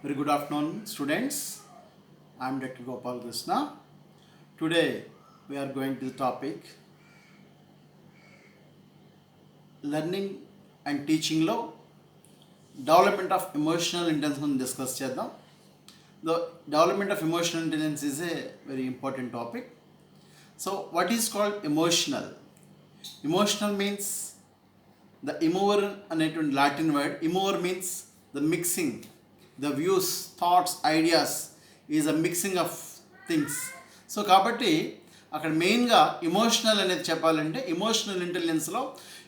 Very good afternoon, students. I am Dr. Gopal Krishna. Today we are going to the topic learning and teaching లో development of emotional intelligence discuss చేద్దాం. The development of emotional intelligence is a very important topic. So what is called emotional? Emotional means the immover అనేటువంటి Latin word. Immover means the mixing, the views, thoughts, ideas is a mixing of things. So కాబట్టి అక్కడ మెయిన్గా emotional అనేది చెప్పాలంటే emotional ఇంటెలిజెన్స్లో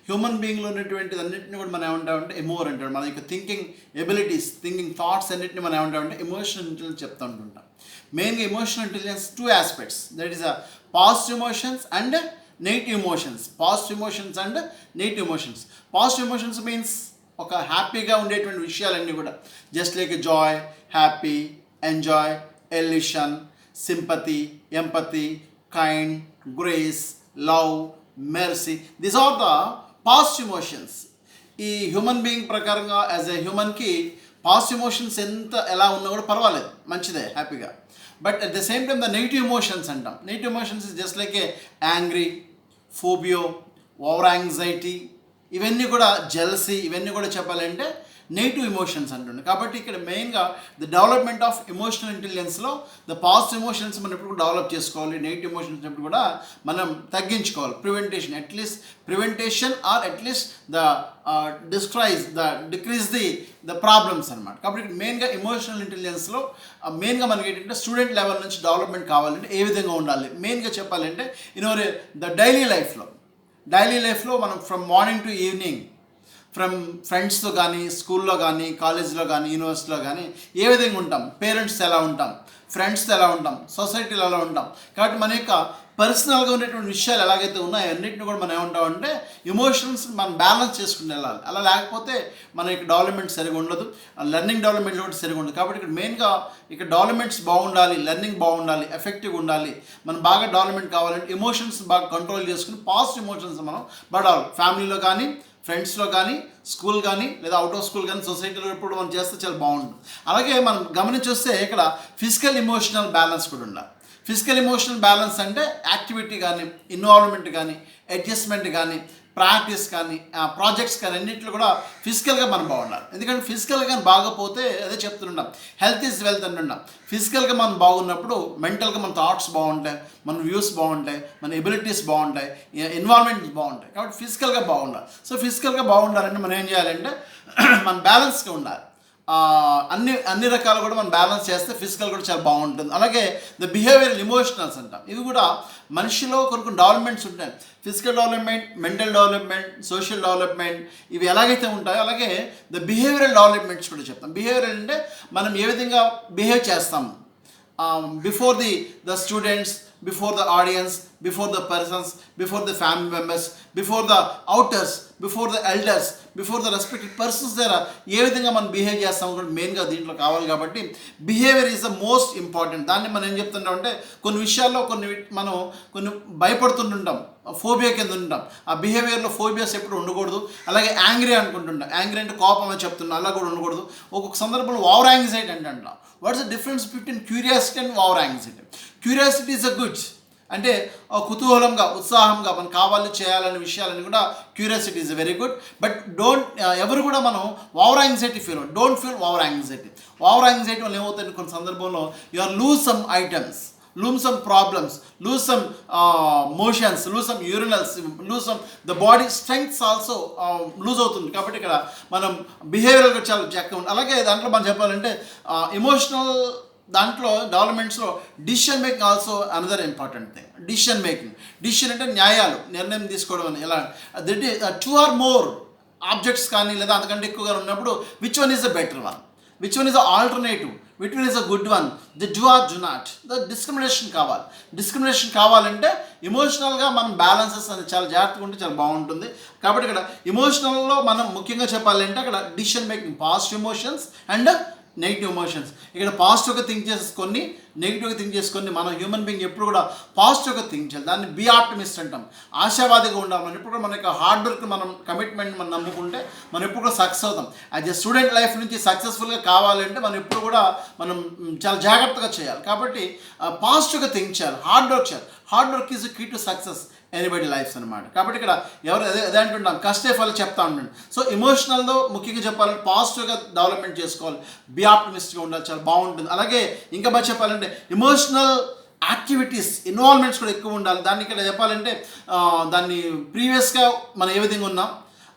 human బీయింగ్లో ఉన్నటువంటి అన్నింటిని కూడా మనం ఏమంటామంటే ఎమోవర్ అంటాడు. మన యొక్క థింకింగ్ ఎబిలిటీస్, థింకింగ్ థాట్స్ అన్నింటిని మనం ఏమంటామంటే ఎమోషనల్ ఇంటెలిజెన్స్ చెప్తూ ఉంటుంటాం. మెయిన్గా emotional intelligence two aspects, that is a positive emotions and negative emotions. Positive emotions and negative emotions. Positive emotions means ఒక హ్యాపీగా ఉండేటువంటి విషయాలన్నీ కూడా, just like joy, happy, enjoy, elation, sympathy, empathy, kind, grace, love, mercy, these are the positive emotions. ఈ human being ప్రకారంగా as a హ్యూమన్కి positive emotions ఎలా ఉన్నా కూడా పర్వాలేదు, మంచిదే, హ్యాపీగా. But at the same time the negative emotions అంటాం. Negative emotions is just like A angry, ఫోబియో, over anxiety, ఇవన్నీ కూడా జెలసీ, ఇవన్నీ కూడా చెప్పాలంటే నెగిటివ్ ఎమోషన్స్ అంటుండే. కాబట్టి ఇక్కడ మెయిన్గా ద డెవలప్మెంట్ ఆఫ్ ఎమోషనల్ ఇంటెలిజెన్స్లో ద పాజిటివ్ ఎమోషన్స్ మనం ఎప్పుడు డెవలప్ చేసుకోవాలి, నెగిటివ్ ఎమోషన్స్ ఎప్పుడు కూడా మనం తగ్గించుకోవాలి. Prevention or at least the decrease the problems అనమాట. కాబట్టి మెయిన్గా ఎమోషనల్ ఇంటెలిజెన్స్లో మెయిన్గా మనకి ఏంటంటే స్టూడెంట్ లెవెల్ నుంచి డెవలప్మెంట్ కావాలంటే ఏ విధంగా ఉండాలి, మెయిన్గా చెప్పాలంటే ద డైలీ లైఫ్లో మనం from morning to evening from ఫ్రెండ్స్తో కానీ, స్కూల్లో కానీ, కాలేజ్లో కానీ, యూనివర్సిటీలో కానీ ఏ విధంగా ఉంటాం, పేరెంట్స్తో ఎలా ఉంటాం, ఫ్రెండ్స్తో ఎలా ఉంటాం, సొసైటీలో ఎలా ఉంటాం. కాబట్టి మన యొక్క పర్సనల్గా ఉండేటువంటి విషయాలు ఎలాగైతే ఉన్నాయో అన్నింటిని కూడా మనం ఏమంటామంటే ఎమోషన్స్ మనం బ్యాలెన్స్ చేసుకుని వెళ్ళాలి. అలా లేకపోతే మన యొక్క డెవలప్మెంట్ సరిగా ఉండదు, లెర్నింగ్ డెవలప్మెంట్ కూడా సరిగా ఉండదు. కాబట్టి ఇక్కడ మెయిన్గా ఇక్కడ డెవలప్మెంట్స్ బాగుండాలి, లెర్నింగ్ బాగుండాలి, ఎఫెక్టివ్గా ఉండాలి. మనం బాగా డెవలప్మెంట్ కావాలంటే ఎమోషన్స్ బాగా కంట్రోల్ చేసుకుని పాజిటివ్ ఎమోషన్స్ మనం పడాలి. ఫ్యామిలీలో కానీ, ఫ్రెండ్స్లో కానీ, స్కూల్ కానీ, లేదా అవుట్ ఆఫ్ స్కూల్ కానీ, సొసైటీలో ఎప్పుడు మనం చేస్తే చాలా బాగుంటుంది. అలాగే మనం గమనించి వస్తే ఇక్కడ ఫిజికల్ ఎమోషనల్ బ్యాలెన్స్ కూడా ఉండాలి. ఫిజికల్ ఎమోషనల్ బ్యాలెన్స్ అంటే యాక్టివిటీ కానీ, ఇన్వాల్వ్మెంట్ కానీ, అడ్జస్ట్మెంట్ కానీ, ప్రాక్టీస్ కానీ, ప్రాజెక్ట్స్ కానీ అన్నింటిలో కూడా ఫిజికల్గా మనం బాగుండాలి. ఎందుకంటే ఫిజికల్గా బాగపోతే అదే చెప్తుంటాం, హెల్త్ ఈజ్ వెల్త్ అంటున్నాం. ఫిజికల్గా మనం బాగున్నప్పుడు మెంటల్గా మన థాట్స్ బాగుంటాయి, మన వ్యూస్ బాగుంటాయి, మన ఎబిలిటీస్ బాగుంటాయి, ఇన్వాల్వ్మెంట్ బాగుంటాయి. కాబట్టి ఫిజికల్గా బాగుండాలి. సో ఫిజికల్గా బాగుండాలంటే మనం ఏం చేయాలంటే మన బ్యాలెన్స్గా ఉండాలి. అన్ని రకాలు కూడా మనం బ్యాలెన్స్ చేస్తే ఫిజికల్ కూడా చాలా బాగుంటుంది. అలాగే ద బిహేవియరల్ ఎమోషనల్స్ అంటాం. ఇవి కూడా మనిషిలో కొన్ని డెవలప్మెంట్స్ ఉంటాయి. Physical development, mental development, social development, ఇవి ఎలాగైతే ఉంటాయో అలాగే ద బిహేవియరల్ డెవలప్మెంట్స్ కూడా చెప్తాం. బిహేవియరల్ అంటే మనం ఏ విధంగా బిహేవ్ చేస్తాము before the students, before the audience, before the persons, before the family members, before the outers, before the elders, before the respected persons దగ్గర ఏ విధంగా మనం బిహేవ్ చేస్తాము కూడా మెయిన్గా దీంట్లో కావాలి. కాబట్టి behaviour is the most important. దాన్ని మనం ఏం చెప్తుంటాం అంటే కొన్ని విషయాల్లో కొన్ని భయపడుతుంటుంటాం, ఫోబియా కింద ఉంటాం. ఆ బిహేవియర్లో ఫోబియాస్ ఎప్పుడు ఉండకూడదు. అలాగే యాంగ్రీ అనుకుంటుంటాం, యాంగ్రీ అంటే కోపం అని చెప్తున్నాం, అలా కూడా ఉండకూడదు. ఒక్కొక్క సందర్భంలో ఓవర్ యాంగ్జైటీ అంటే అంటాం. What's the difference between curiosity and over anxiety? Curiosity is a good, అంటే కుతూహలంగా, ఉత్సాహంగా మనం కావాలి చేయాలనే విషయాలని కూడా curiosity is very good. But ఎవరు కూడా మనం over anxiety don't feel over anxiety. Over anxiety వల్ల ఏమవుతుంది, కొన్ని సందర్భంలో you or lose some items, lose some problems, lose some motions, lose some urinals, lose some the body strengths also lose అవుతుంది. కాబట్టి ఇక్కడ మనం బిహేవియర్గా చాలా జాగ్రత్తగా ఉంటుంది. అలాగే దాంట్లో మనం చెప్పాలంటే ఎమోషనల్ దాంట్లో డెవలప్మెంట్స్లో decision making also another important thing. Decision అంటే నిర్ణయం తీసుకోవడం అని. ఎలా టూ ఆర్ మోర్ ఆబ్జెక్ట్స్ కానీ లేదా అంతకంటే ఎక్కువగా ఉన్నప్పుడు which one is the better one, which one is the alternative, which one is a good one, the do or do not. The discrimination కావాలంటే ఎమోషనల్గా మనం బ్యాలెన్సెస్ అనేది చాలా జాగ్రత్తగా ఉంటే చాలా బాగుంటుంది. కాబట్టి ఇక్కడ ఎమోషనల్లో మనం ముఖ్యంగా చెప్పాలంటే అక్కడ decision making, positive emotions and negative emotions. ఇక్కడ పాజిటివ్గా థింక్ చేసుకొని నెగిటివ్గా థింక్ చేసుకొని మనం హ్యూమన్ బీయింగ్ ఎప్పుడు కూడా పాజిటివ్గా థింక్ చేయాలి. దాన్ని బీ ఆప్టిమిస్ట్ అంటాం. ఆశావాదిగా ఉండాలి. మనం ఎప్పుడు కూడా మన యొక్క హార్డ్ వర్క్, మనం కమిట్మెంట్ మనం నమ్ముకుంటే మనం ఎప్పుడు కూడా సక్సెస్ అవుతాం. యాజ్ ఎ స్టూడెంట్ లైఫ్ నుంచి సక్సెస్ఫుల్గా కావాలంటే మనం ఎప్పుడు కూడా మనం చాలా జాగ్రత్తగా చేయాలి. కాబట్టి పాజిటివ్గా థింక్ చేయాలి, హార్డ్ వర్క్ చేయాలి. Hard work is key to success anybody life's అనమాట. కాబట్టి ఇక్కడ ఎవరు అదే అంటుంటాం, కష్టే ఫలం చెప్తా ఉండండి. సో ఎమోషనల్తో ముఖ్యంగా చెప్పాలంటే పాజిటివ్గా డెవలప్మెంట్ చేసుకోవాలి, బీ ఆప్టిమిస్ట్గా ఉండాలి, చాలా బాగుంటుంది. అలాగే ఇంకా బాగా చెప్పాలంటే ఎమోషనల్ యాక్టివిటీస్ ఇన్వాల్వ్మెంట్స్ కూడా ఎక్కువ ఉండాలి. దాన్ని ఇక్కడ చెప్పాలంటే దాన్ని ప్రీవియస్గా మనం ఏ విధంగా ఉన్నాం,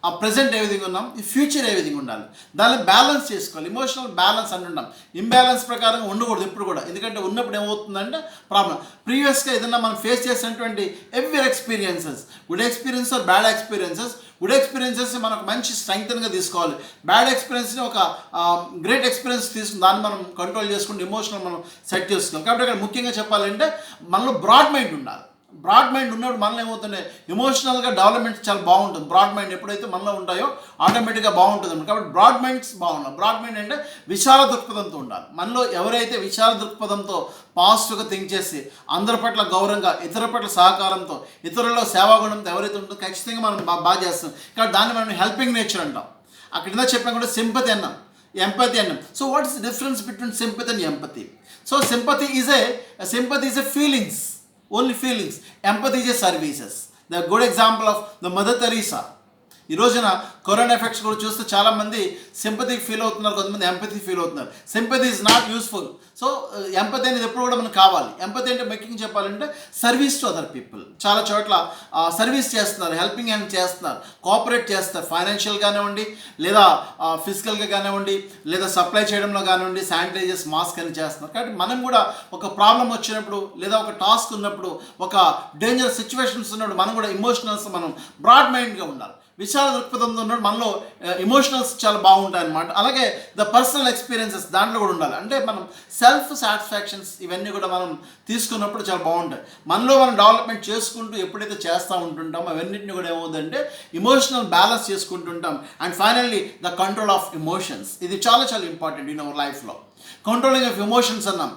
ఆ ప్రజెంట్ ఏ విధంగా ఉన్నాం, ఈ ఫ్యూచర్ ఏ విధంగా ఉండాలి, దాన్ని బ్యాలెన్స్ చేసుకోవాలి. ఎమోషనల్ బ్యాలెన్స్ అని ఉన్నాం. ఇంబ్యాలెన్స్ ప్రకారం ఉండకూడదు ఎప్పుడు కూడా. ఎందుకంటే ఉన్నప్పుడు ఏమవుతుందంటే ప్రాబ్లం. ప్రీవియస్గా ఏదైనా మనం ఫేస్ చేసినటువంటి every experiences, good experience or bad experiences, good experiences మనకు మంచి స్ట్రెంగ్త్గా తీసుకోవాలి. బ్యాడ్ ఎక్స్పీరియన్స్ని ఒక గ్రేట్ ఎక్స్పీరియన్స్ తీసుకుని దాన్ని మనం కంట్రోల్ చేసుకుంటే ఎమోషనల్ మనం సెట్ చేసుకోవాలి. కాబట్టి ఇక్కడ ముఖ్యంగా చెప్పాలంటే మనలో బ్రాడ్ మైండ్ ఉండాలి. బ్రాడ్ మైండ్ ఉన్నప్పుడు మనలో ఏమవుతుంది, ఎమోషనల్గా డెవలప్మెంట్ చాలా బాగుంటుంది. బ్రాడ్ మైండ్ ఎప్పుడైతే మనలో ఉంటాయో ఆటోమేటిక్గా బాగుంటుంది. కాబట్టి బ్రాడ్ మైండ్స్ బాగుండాలి. బ్రాడ్ మైండ్ అంటే విశాల దృక్పథంతో ఉండాలి. మనలో ఎవరైతే విశాల దృక్పథంతో పాజిటివ్గా థింక్ చేసి అందరి పట్ల గౌరవంగా, ఇతరుల పట్ల సహకారంతో, ఇతరులలో సేవాగుణంతో ఎవరైతే ఉంటుందో ఖచ్చితంగా మనం బాగా చేస్తాం. కాబట్టి దాన్ని మనం హెల్పింగ్ నేచర్ అంటాం. అక్కడ ఇందా చెప్పాం కూడా సింపతి అన్నాం, ఎంపతి అన్నాం. So what is the difference between sympathy and empathy? So sympathy is a feelings, only feelings. Empathy is a services. The good example of the Mother Teresa. ఈ రోజున corona effects కూడా చూస్తే చాలామంది సింపతికి feel అవుతున్నారు, కొంతమంది empathy feel అవుతున్నారు. Sympathy is not useful. So empathy అనేది ఎప్పుడు కూడా మనకు కావాలి. ఎంపతి అంటే ముఖ్యంగా చెప్పాలంటే సర్వీస్ టు అదర్ పీపుల్. చాలా చోట్ల సర్వీస్ చేస్తున్నారు, హెల్పింగ్ హ్యాండ్ చేస్తున్నారు, కోఆపరేట్ చేస్తారు. ఫైనాన్షియల్ కానివ్వండి, లేదా ఫిజికల్గా కానివ్వండి, లేదా సప్లై చేయడంలో కానివ్వండి, శానిటైజర్స్, మాస్క్ అని చేస్తున్నారు. కాబట్టి మనం కూడా ఒక ప్రాబ్లం వచ్చినప్పుడు, లేదా ఒక టాస్క్ ఉన్నప్పుడు, ఒక డేంజర్ సిచ్యువేషన్స్ ఉన్నప్పుడు మనం కూడా ఎమోషనల్స్ మనం బ్రాడ్ మైండ్గా ఉండాలి. విశాల దృక్పథంతో ఉన్నప్పుడు మనలో ఎమోషనల్స్ చాలా బాగుంటాయి అన్నమాట. అలాగే ద పర్సనల్ ఎక్స్పీరియన్సెస్ దాంట్లో కూడా ఉండాలి. అంటే మనం సెల్ఫ్ సాటిస్ఫాక్షన్స్ ఇవన్నీ కూడా మనం తీసుకున్నప్పుడు చాలా బాగుంటాయి. మనలో మనం డెవలప్మెంట్ చేసుకుంటూ ఎప్పుడైతే చేస్తూ ఉంటుంటామో అవన్నింటినీ కూడా ఏమవుతుందంటే ఎమోషనల్ బ్యాలెన్స్ చేసుకుంటుంటాం. And finally the control of emotions. ఇది చాలా చాలా ఇంపార్టెంట్ ఇన్ అవర్ లైఫ్లో. కంట్రోలింగ్ ఆఫ్ ఎమోషన్స్ అన్నాం.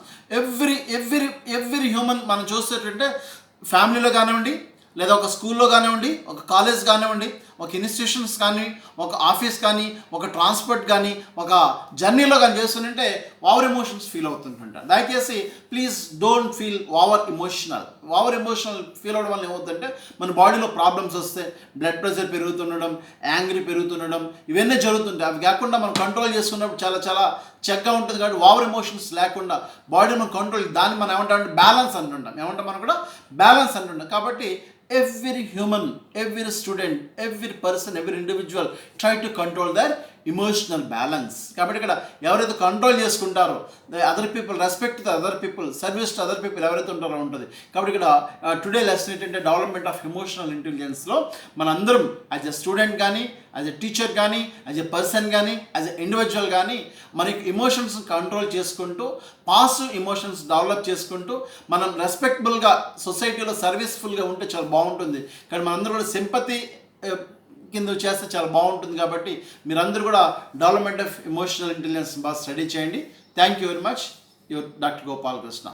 ఎవ్రీ హ్యూమన్ మనం చూసేటంటే ఫ్యామిలీలో కానివ్వండి, లేదా ఒక స్కూల్లో కానివ్వండి, ఒక కాలేజ్ కానివ్వండి, ఒక ఇన్స్టిట్యూషన్స్ కానీ, ఒక ఆఫీస్ కానీ, ఒక ట్రాన్స్పోర్ట్ కానీ, ఒక జర్నీలో కానీ చేస్తుంటే ఓవర్ ఎమోషన్స్ ఫీల్ అవుతుంటుంటారు. దయచేసి please don't feel over emotional feel అవ్వడం వల్ల ఏమవుతుందంటే మన బాడీలో ప్రాబ్లమ్స్ వస్తే బ్లడ్ ప్రెషర్ పెరుగుతుండడం, యాంగ్రీ పెరుగుతుండడం, ఇవన్నీ జరుగుతుంటాయి. అవి కాకుండా మనం కంట్రోల్ చేసుకున్నప్పుడు చాలా చాలా చెక్గా ఉంటుంది. కాబట్టి ఓవర్ ఎమోషన్స్ లేకుండా బాడీని మనం కంట్రోల్, దాన్ని మనం ఏమంటామంటే బ్యాలెన్స్ అంటుంటాం. మనం కూడా బ్యాలెన్స్ అంటుంటాం. కాబట్టి every human, every student, every person, every individual try to control their emotional balance. కాబట్టి ఇక్కడ ఎవరైతే కంట్రోల్ చేసుకుంటారో other people, respect to other people, service to other people ఎవరైతే ఉంటారో ఉంటుంది. కాబట్టి ఇక్కడ టుడే లెసన్ ఏంటంటే డెవలప్మెంట్ ఆఫ్ ఎమోషనల్ ఇంటెలిజెన్స్లో మనందరం యాజ్ ఎ స్టూడెంట్ కానీ, యాజ్ ఎ టీచర్ కానీ, యాజ్ ఎ పర్సన్ కానీ, యాజ్ ఎ ఇండివిజువల్ కానీ మనకి ఎమోషన్స్ కంట్రోల్ చేసుకుంటూ, పాజిటివ్ ఎమోషన్స్ డెవలప్ చేసుకుంటూ మనం రెస్పెక్టబుల్గా సొసైటీలో సర్వీస్ఫుల్గా ఉంటే చాలా బాగుంటుంది. కానీ మనందరూ కూడా సింపతి కింద చేస్తే చాలా బాగుంటుంది. కాబట్టి మీరందరూ కూడా డెవలప్మెంట్ ఆఫ్ ఎమోషనల్ ఇంటెలిజెన్స్ బాగా స్టడీ చేయండి. Thank you very much. Your doctor Gopal Krishna.